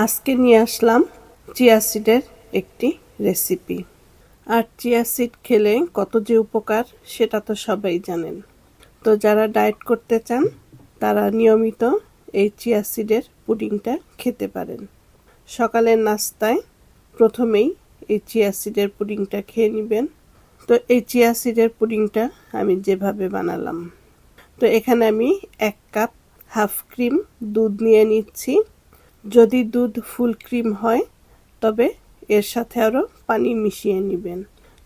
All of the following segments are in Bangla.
আজকে নিয়ে আসলাম চিয়া সিডের একটি রেসিপি। আর চিয়া সিড খেলে কত যে উপকার সেটা তো সবাই জানেন। তো যারা ডায়েট করতে চান তারা নিয়মিত এই চিয়া সিডের পুডিংটা খেতে পারেন। সকালের নাস্তায় প্রথমেই এই চিয়া সিডের পুডিংটা খেয়ে নেবেন। তো এই চিয়া সিডের পুডিংটা আমি যেভাবে বানালাম, তো এখানে আমি 1 কাপ হাফ ক্রিম দুধ নিয়ে নিচ্ছি। যদি দুধ ফুল ক্রিম হয় তবে এর সাথে আরও পানি মিশিয়ে নেবেন।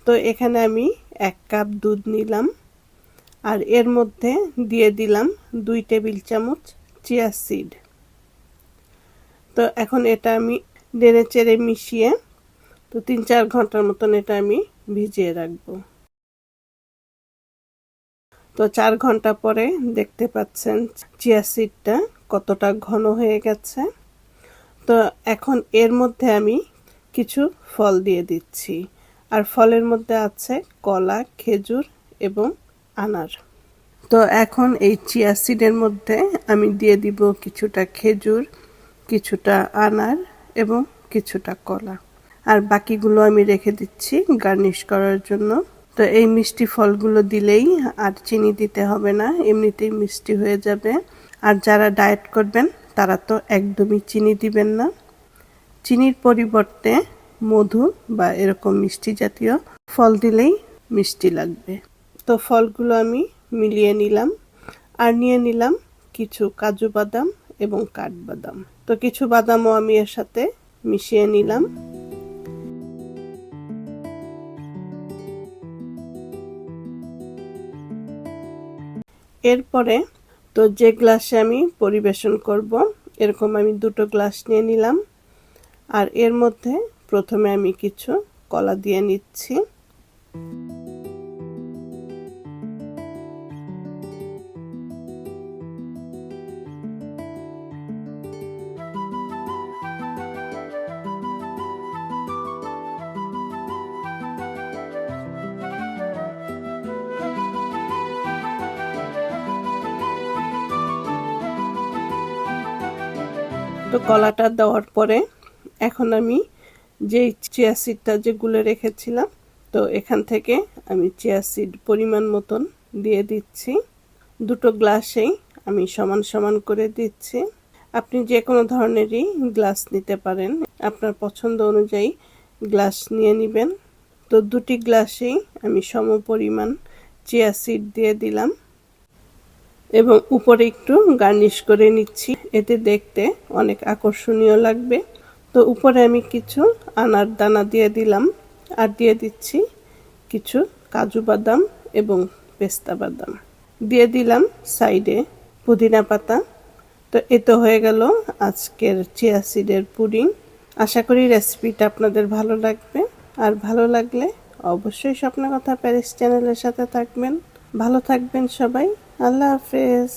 তো এখানে আমি 1 কাপ দুধ নিলাম আর এর মধ্যে দিয়ে দিলাম 2 টেবিল চামচ চিয়া সিড। তো এখন এটা আমি নেড়ে চেড়ে মিশিয়ে তো 3-4 ঘন্টার মতন এটা আমি ভিজিয়ে রাখবো। তো 4 ঘন্টা পরে দেখতে পাচ্ছেন চিয়া সিডটা কতটা ঘন হয়ে গেছে। তো এখন এর মধ্যে আমি কিছু ফল দিয়ে দিচ্ছি। আর ফলের মধ্যে আছে কলা, খেজুর এবং আনার। তো এখন এই চিয়া সিডের মধ্যে আমি দিয়ে দিব কিছুটা খেজুর, কিছুটা আনার এবং কিছুটা কলা। আর বাকিগুলো আমি রেখে দিচ্ছি গার্নিশ করার জন্য। তো এই মিষ্টি ফলগুলো দিলেই আর চিনি দিতে হবে না, এমনিতেই মিষ্টি হয়ে যাবে। আর যারা ডায়েট করবেন তারা তো একদমই চিনি দিবেন না। চিনির পরিবর্তে মধু বা এরকম মিষ্টি জাতীয় ফল দিলেই মিষ্টি লাগবে। তো ফলগুলো আমি মিলিয়ে নিলাম আর নিয়ে নিলাম কিছু কাজু বাদাম এবং কাঠবাদাম। তো কিছু বাদামও আমি এর সাথে মিশিয়ে নিলাম। এরপরে তো যে গ্লাসে আমি পরিবেশন করব এরকম আমি 2টো গ্লাস নিয়ে নিলাম। আর এর মধ্যে প্রথমে আমি কিছু কলা দিয়ে নিচ্ছি। তো কলাটা দেওয়ার পরে এখন আমি যে চিয়া সিডটা যে গুলে রেখেছিলাম তো এখান থেকে আমি চিয়া সিড পরিমাণ মতন দিয়ে দিচ্ছি। 2টো গ্লাসেই আমি সমান সমান করে দিচ্ছি। আপনি যে কোনো ধরনেরই গ্লাস নিতে পারেন, আপনার পছন্দ অনুযায়ী গ্লাস নিয়ে নেবেন। তো 2টি গ্লাসেই আমি সম পরিমাণ চিয়া সিড দিয়ে দিলাম এবং উপরে একটু গার্নিশ করে নিচ্ছি, এতে দেখতে অনেক আকর্ষণীয় লাগবে। তো উপরে আমি কিছু আনার দানা দিয়ে দিলাম আর দিয়ে দিচ্ছি কিছু কাজু বাদাম এবং পেস্তা বাদাম। দিয়ে দিলাম সাইডে পুদিনা পাতা। তো এতো হয়ে গেল আজকের চিয়া সিডের পুডিং। আশা করি রেসিপিটা আপনাদের ভালো লাগবে। আর ভালো লাগলে অবশ্যই স্বপ্ন কথা প্যারিস চ্যানেলের সাথে থাকবেন। ভালো থাকবেন সবাই। আল্লাহ হাফেজ।